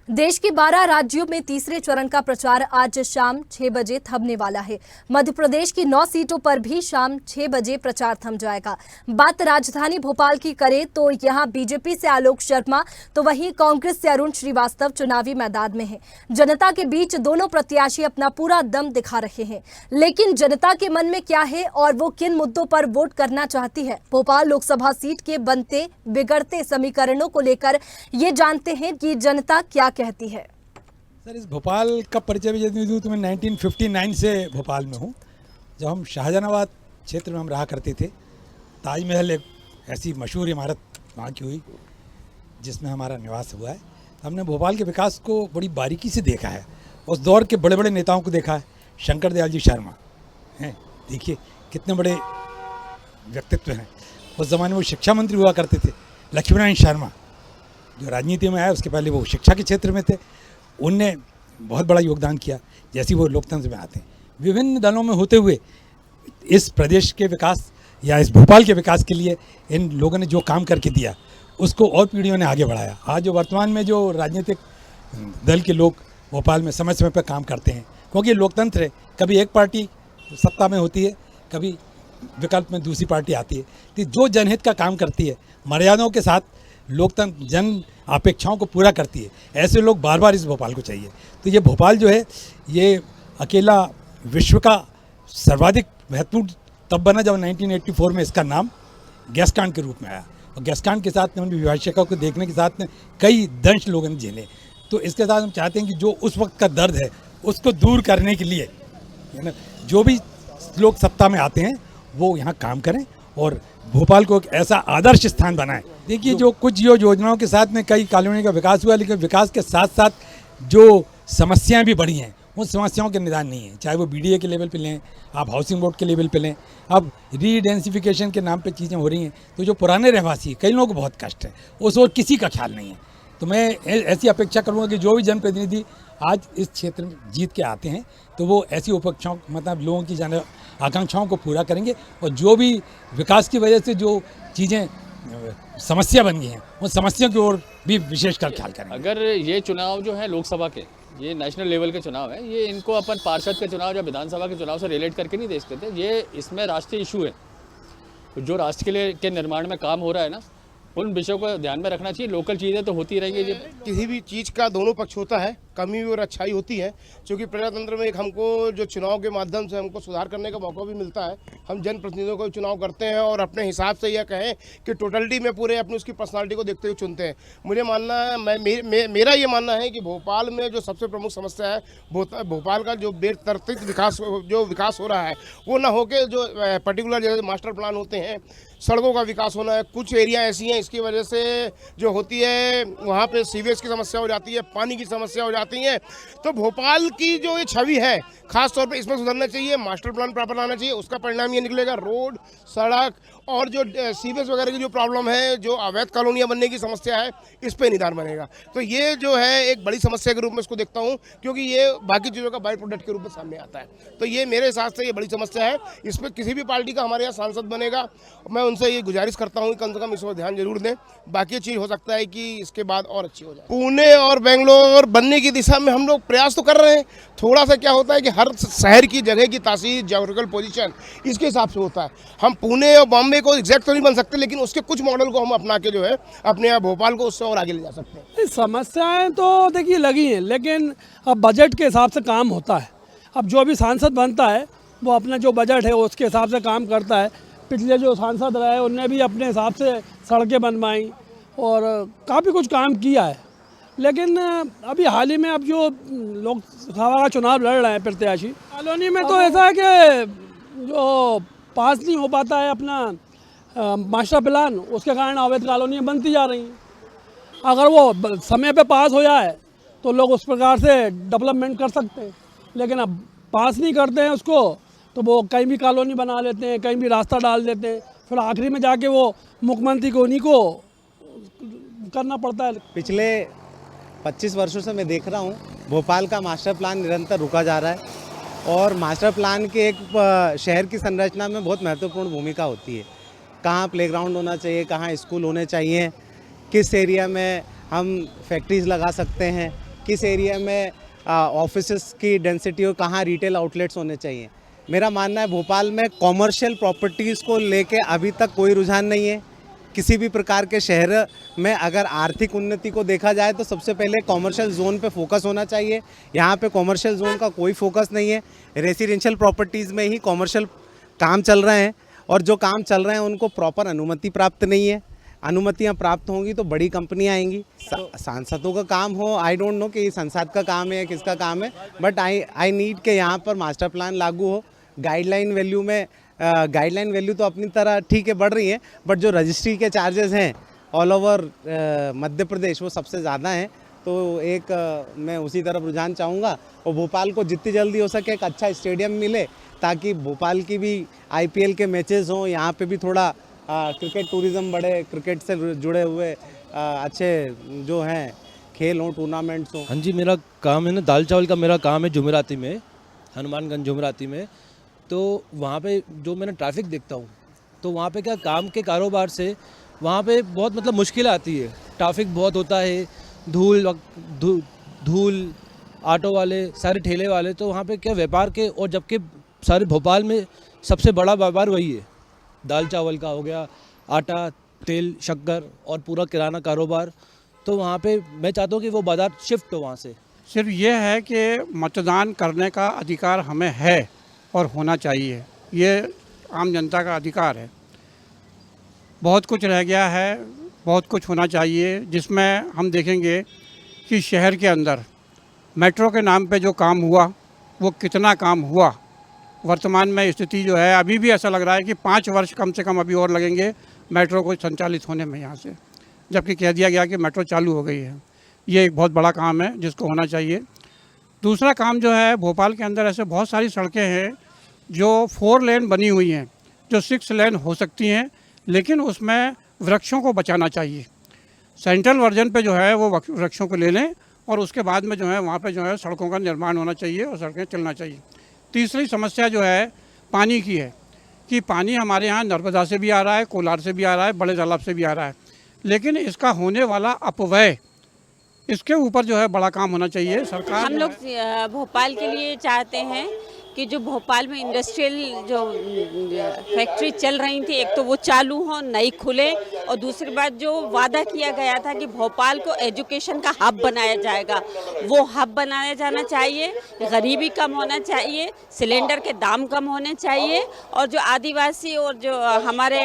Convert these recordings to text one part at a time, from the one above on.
देश के 12 राज्यों में तीसरे चरण का प्रचार आज शाम 6 बजे थमने वाला है। मध्य प्रदेश की 9 सीटों पर भी शाम 6 बजे प्रचार थम जाएगा। बात राजधानी भोपाल की करें तो यहां बीजेपी से आलोक शर्मा तो वहीं कांग्रेस से अरुण श्रीवास्तव चुनावी मैदान में हैं। जनता के बीच दोनों प्रत्याशी अपना पूरा दम दिखा रहे हैं, लेकिन जनता के मन में क्या है और वो किन मुद्दों पर वोट करना चाहती है, भोपाल लोकसभा सीट के बनते बिगड़ते समीकरणों को लेकर ये जानते हैं कि जनता क्या कहती है। सर, इस भोपाल का परिचय भी यदि दूँ तो मैं 1959 से भोपाल में हूँ। जब हम शाहजहानाबाद क्षेत्र में हम रहा करते थे, ताजमहल एक ऐसी मशहूर इमारत वहाँ की हुई जिसमें हमारा निवास हुआ है। हमने भोपाल के विकास को बड़ी बारीकी से देखा है। उस दौर के बड़े बड़े नेताओं को देखा है। शंकर दयाल जी शर्मा हैं, देखिए कितने बड़े व्यक्तित्व हैं। उस ज़माने में वो शिक्षा मंत्री हुआ करते थे। लक्ष्मीनारायण शर्मा जो राजनीति में आया, उसके पहले वो शिक्षा के क्षेत्र में थे। उनने बहुत बड़ा योगदान किया। जैसे वो लोकतंत्र में आते हैं, विभिन्न दलों में होते हुए इस प्रदेश के विकास या इस भोपाल के विकास के लिए इन लोगों ने जो काम करके दिया उसको और पीढ़ियों ने आगे बढ़ाया। आज जो वर्तमान में जो राजनीतिक दल के लोग भोपाल में समय समय पर काम करते हैं, क्योंकि लोकतंत्र है, कभी एक पार्टी सत्ता में होती है, कभी विकल्प में दूसरी पार्टी आती है, तो जो जनहित का काम करती है, मर्यादाओं के साथ लोकतंत्र जन अपेक्षाओं को पूरा करती है, ऐसे लोग बार बार इस भोपाल को चाहिए। तो ये भोपाल जो है, ये अकेला विश्व का सर्वाधिक महत्वपूर्ण तब बना जब 1984 में इसका नाम गैसकांड के रूप में आया। और गैसकांड के साथ में विभाजकों को देखने के साथ में कई दंश लोगों ने झेले। तो इसके साथ हम चाहते हैं कि जो उस वक्त का दर्द है उसको दूर करने के लिए जो भी लोग सत्ता में आते हैं वो यहाँ काम करें और भोपाल को एक ऐसा आदर्श स्थान बनाएं। देखिए, जो कुछ योजनाओं के साथ में कई कॉलोनी का विकास हुआ, लेकिन विकास के साथ साथ जो समस्याएं भी बढ़ी हैं, उन समस्याओं के निदान नहीं है। चाहे वो बीडीए के लेवल पे लें, आप हाउसिंग बोर्ड के लेवल पे लें, अब रीडेंसिफिकेशन के नाम पे चीज़ें हो रही हैं। तो जो पुराने रहवासी, कई लोगों को बहुत कष्ट है, उस और किसी का ख्याल नहीं है। तो मैं ऐसी अपेक्षा करूँगा कि जो भी जनप्रतिनिधि आज इस क्षेत्र में जीत के आते हैं तो वो ऐसी अपेक्षाओं, मतलब लोगों की जाने आकांक्षाओं को पूरा करेंगे। और जो भी विकास की वजह से जो चीज़ें समस्या बन गई हैं, उन समस्याओं की ओर भी विशेष कर ख्याल करेंगे। अगर ये चुनाव जो है लोकसभा के, ये नेशनल लेवल के चुनाव है, ये इनको अपन पार्षद के चुनाव या विधानसभा के चुनाव से रिलेट करके नहीं देख सकते। ये इसमें राष्ट्रीय इशू है, जो राष्ट्र के लिए के निर्माण में काम हो रहा है ना, उन विषयों को ध्यान में रखना चाहिए। लोकल चीज़ें तो होती रहेंगी। किसी भी चीज़ का दोनों पक्ष होता है, कमी और अच्छाई होती है। क्योंकि प्रजातंत्र में एक हमको जो चुनाव के माध्यम से हमको सुधार करने का मौका भी मिलता है। हम जनप्रतिनिधियों को चुनाव करते हैं और अपने हिसाब से यह कहें कि टोटलिटी में पूरे अपनी उसकी पर्सनालिटी को देखते हुए चुनते हैं। मुझे मानना है, मेरा ये मानना है कि भोपाल में जो सबसे प्रमुख समस्या है, भोपाल का जो बेतरतीब विकास हो रहा है, वो ना हो के जो पर्टिकुलर जैसे मास्टर प्लान होते हैं, सड़कों का विकास होना है। कुछ एरिया ऐसी हैं, इसकी वजह से जो होती है वहाँ पे सीवेज की समस्या हो जाती है, पानी की समस्या हो जाती है। तो भोपाल की जो ये छवि है, खास तौर पे इसमें सुधरना चाहिए। मास्टर प्लान प्रॉपर लाना चाहिए। उसका परिणाम ये निकलेगा, रोड, सड़क और जो सीवेज वगैरह की जो प्रॉब्लम है, जो अवैध कॉलोनियाँ बनने की समस्या है, इस पर निदान बनेगा। तो ये जो है एक बड़ी समस्या के रूप में इसको देखता हूँ, क्योंकि ये बाकी चीज़ों का बाई प्रोडक्ट के रूप में सामने आता है। तो ये मेरे हिसाब से ये बड़ी समस्या है। इस पर किसी भी पार्टी का हमारे यहाँ सांसद बनेगा, मैं उनसे ये गुजारिश करता हूँ कम से कम इस पर ध्यान जरूर दें। बाकी चीज़ हो सकता है कि इसके बाद और अच्छी हो जाए। पुणे और बेंगलोर बनने की दिशा में हम लोग प्रयास तो कर रहे हैं। थोड़ा सा क्या होता है कि हर शहर की जगह की तासीर, ज्योग्राफिकल पोजीशन, इसके हिसाब से होता है। हम पुणे और बॉम्बे को एग्जैक्ट तो नहीं बन सकते, लेकिन उसके कुछ मॉडल को हम अपना के जो है अपने यहाँ भोपाल को उससे और आगे ले जा सकते हैं। समस्याएं तो देखिए लगी हैं, लेकिन अब बजट के हिसाब से काम होता है। अब जो भी सांसद बनता है वो अपना जो बजट है उसके हिसाब से काम करता है। पिछले जो सांसद रहे उनने भी अपने हिसाब से सड़कें बनवाई और काफ़ी कुछ काम किया है। लेकिन अभी हाल ही में अब जो लोकसभा का चुनाव लड़ रहे हैं प्रत्याशी, कॉलोनी में तो ऐसा है कि जो पास नहीं हो पाता है अपना मास्टर प्लान, उसके कारण अवैध कॉलोनियाँ बनती जा रही हैं। अगर वो समय पे पास हो जाए तो लोग उस प्रकार से डेवलपमेंट कर सकते हैं, लेकिन अब पास नहीं करते हैं उसको, तो वो कहीं भी कॉलोनी बना लेते हैं, कहीं भी रास्ता डाल देते हैं, फिर आखिरी में जाके वो मुख्यमंत्री को उन्हीं को करना पड़ता है। पिछले 25 वर्षों से मैं देख रहा हूँ भोपाल का मास्टर प्लान निरंतर रुका जा रहा है और मास्टर प्लान के एक शहर की संरचना में बहुत महत्वपूर्ण भूमिका होती है। कहाँ प्लेग्राउंड होना चाहिए, कहाँ स्कूल होने चाहिए, किस एरिया में हम फैक्ट्रीज लगा सकते हैं, किस एरिया में ऑफिसेस की डेंसिटी और कहाँ रिटेल आउटलेट्स होने चाहिए। मेरा मानना है भोपाल में कॉमर्शियल प्रॉपर्टीज़ को लेके अभी तक कोई रुझान नहीं है। किसी भी प्रकार के शहर में अगर आर्थिक उन्नति को देखा जाए तो सबसे पहले कॉमर्शियल जोन पे फोकस होना चाहिए। यहाँ पे कॉमर्शियल जोन का कोई फोकस नहीं है। रेसिडेंशियल प्रॉपर्टीज़ में ही कॉमर्शियल काम चल रहे हैं और जो काम चल रहे हैं उनको प्रॉपर अनुमति प्राप्त नहीं है। अनुमतियाँ प्राप्त होंगी तो बड़ी कंपनियाँ आएंगी। सांसदों का काम हो, आई डोंट नो कि ये संसद का काम है या किसका काम है, बट आई नीड के यहाँ पर मास्टर प्लान लागू हो। गाइडलाइन वैल्यू में गाइडलाइन वैल्यू तो अपनी तरह ठीक है बढ़ रही है, बट जो रजिस्ट्री के चार्जेस हैं ऑल ओवर मध्य प्रदेश वो सबसे ज़्यादा हैं। तो मैं उसी तरफ रुझान चाहूँगा और भोपाल को जितनी जल्दी हो सके एक अच्छा स्टेडियम मिले ताकि भोपाल की भी IPL के मैचेस हों, यहाँ पे भी थोड़ा क्रिकेट टूरिज़्म बढ़े, क्रिकेट से जुड़े हुए अच्छे जो हैं खेल हों, टूर्नामेंट्स हों। हाँ जी, मेरा काम है ना दाल चावल का, मेरा काम है जुमेराती में, हनुमानगंज जुमेराती में। तो वहाँ पे जो मैंने ट्रैफिक देखता हूँ तो वहाँ पे क्या काम के कारोबार से वहाँ पे बहुत मतलब मुश्किल आती है। ट्रैफिक बहुत होता है, धूल ऑटो वाले, सारे ठेले वाले, तो वहाँ पे क्या व्यापार के, और जबकि सारे भोपाल में सबसे बड़ा व्यापार वही है, दाल चावल का हो गया, आटा, तेल, शक्कर और पूरा किराना कारोबार। तो वहाँ पे मैं चाहता हूँ कि वो बाजार शिफ्ट हो वहाँ से। सिर्फ ये है कि मतदान करने का अधिकार हमें है और होना चाहिए, ये आम जनता का अधिकार है। बहुत कुछ रह गया है, बहुत कुछ होना चाहिए, जिसमें हम देखेंगे कि शहर के अंदर मेट्रो के नाम पे जो काम हुआ वो कितना काम हुआ। वर्तमान में स्थिति जो है, अभी भी ऐसा लग रहा है कि 5 वर्ष कम से कम अभी और लगेंगे मेट्रो को संचालित होने में यहाँ से, जबकि कह दिया गया कि मेट्रो चालू हो गई है। ये एक बहुत बड़ा काम है जिसको होना चाहिए। दूसरा काम जो है, भोपाल के अंदर ऐसे बहुत सारी सड़कें हैं जो 4 लेन बनी हुई हैं, जो 6 लेन हो सकती हैं, लेकिन उसमें वृक्षों को बचाना चाहिए। सेंट्रल वर्जन पे जो है वो वृक्षों को ले लें और उसके बाद में जो है वहाँ पे जो है सड़कों का निर्माण होना चाहिए और सड़कें चलना चाहिए। तीसरी समस्या जो है पानी की है कि पानी हमारे यहाँ नर्मदा से भी आ रहा है, कोलार से भी आ रहा है, बड़े तालाब से भी आ रहा है, लेकिन इसका होने वाला अपव्यय, इसके ऊपर जो है बड़ा काम होना चाहिए। सरकार हम लोग भोपाल के लिए चाहते हैं कि जो भोपाल में इंडस्ट्रियल जो फैक्ट्री चल रही थी, एक तो वो चालू हो, नई खुले, और दूसरी बात जो वादा किया गया था कि भोपाल को एजुकेशन का हब बनाया जाएगा, वो हब बनाया जाना चाहिए। गरीबी कम होना चाहिए, सिलेंडर के दाम कम होने चाहिए, और जो आदिवासी और जो हमारे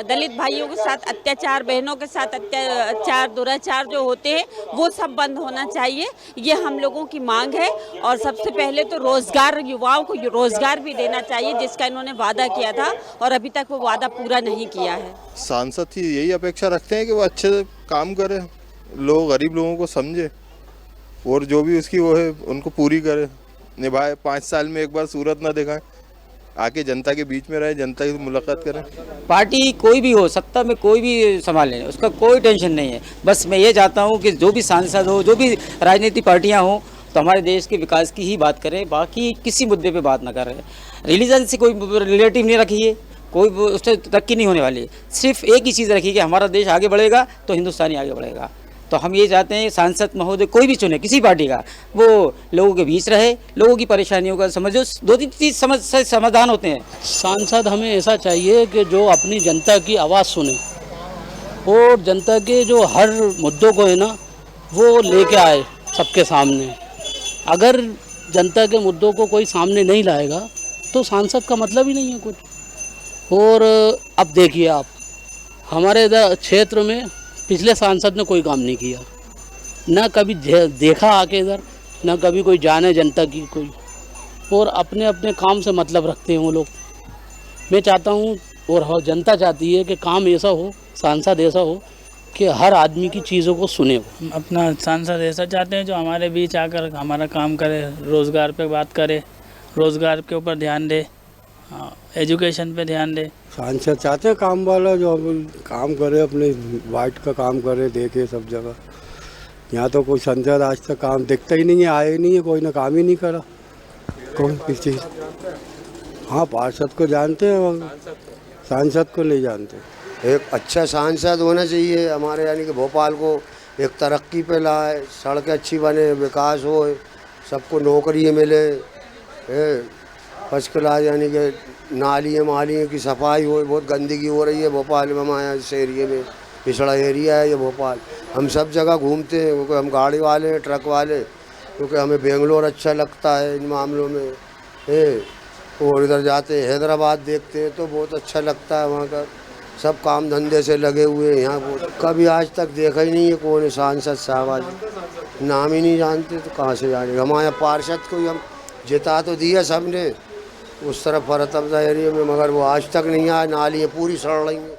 दलित भाइयों के साथ अत्याचार, बहनों के साथ अत्याचार, दुराचार जो होते हैं वो सब बंद होना चाहिए। ये हम लोगों की मांग है। और सबसे पहले तो रोजगार, युवाओं को रोजगार भी देना चाहिए, जिसका इन्होंने वादा किया था और अभी तक वो वादा पूरा नहीं किया है। सांसद ही यही अपेक्षा रखते हैं कि वो अच्छे से काम करे, लोग गरीब लोगों को समझे और जो भी उसकी वो है उनको पूरी करे, निभाए। 5 साल में एक बार सूरत ना दिखाए, आके जनता के बीच में रहे, जनता की मुलाकात करें। पार्टी कोई भी हो, सत्ता में कोई भी संभाले, उसका कोई टेंशन नहीं है। बस मैं ये चाहता हूँ कि जो भी सांसद हो, जो भी राजनीतिक पार्टियाँ हों, तो हमारे देश के विकास की ही बात करें, बाकी किसी मुद्दे पे बात ना करें। रिलीजन से कोई रिलेटिव नहीं रखिए, कोई उससे तरक्की नहीं होने वाली। सिर्फ एक ही चीज़ रखिए कि हमारा देश आगे बढ़ेगा तो हिंदुस्तानी आगे बढ़ेगा। तो हम ये चाहते हैं सांसद महोदय कोई भी चुने, किसी पार्टी का, वो लोगों के बीच रहे, लोगों की परेशानियों का समझो, 2-3 चीज़ समाधान होते हैं। सांसद हमें ऐसा चाहिए कि जो अपनी जनता की आवाज़ सुने और जनता के जो हर मुद्दों को है ना वो लेके आए सबके सामने। अगर जनता के मुद्दों को कोई सामने नहीं लाएगा तो सांसद का मतलब ही नहीं है कुछ। और अब देखिए आप, हमारे इधर क्षेत्र में पिछले सांसद ने कोई काम नहीं किया, ना कभी देखा आके इधर, ना कभी कोई जाने जनता की कोई, और अपने अपने काम से मतलब रखते हैं वो लोग। मैं चाहता हूँ और जनता चाहती है कि काम ऐसा हो, सांसद ऐसा हो कि हर आदमी की चीज़ों को सुने। अपना सांसद ऐसा चाहते हैं जो हमारे बीच आकर हमारा काम करे, रोज़गार पे बात करे, रोज़गार के ऊपर ध्यान दे, एजुकेशन पे ध्यान दे। सांसद चाहते हैं काम वाला जो काम करे, अपने वार्ड का काम करे, देखे सब जगह। यहाँ तो कोई सांसद आज तक काम दिखता ही नहीं है, आए नहीं है, कोई ने काम ही नहीं करा। कौन किस चीज़? हाँ, पार्षद को जानते हैं, सांसद को नहीं जानते। एक अच्छा सांसद होना चाहिए हमारे, यानी कि भोपाल को एक तरक्की पे लाए, सड़कें अच्छी बने, विकास हो, सबको नौकरी मिले, फर्स्ट क्लास, यानी कि नालियों की सफाई हो। बहुत गंदगी हो रही है भोपाल में, हमारे इस एरिए में, पिछड़ा एरिया है ये भोपाल। हम सब जगह घूमते हैं क्योंकि हम गाड़ी वाले हैं, ट्रक वाले, क्योंकि हमें बेंगलोर अच्छा लगता है इन मामलों में, और इधर जाते हैं हैदराबाद देखते हैं तो बहुत अच्छा लगता है। वहाँ का सब काम धंधे से लगे हुए हैं यहाँ। कभी आज तक देखा ही नहीं है कौन है सांसद साहब, आज नाम ही नहीं जानते तो कहाँ से जाने। हमारे पार्षद को हम जिता तो दिया सबने उस तरफ फरतब्जा एरिया में, मगर वो आज तक नहीं आया। नालियाँ पूरी सड़ रही हैं।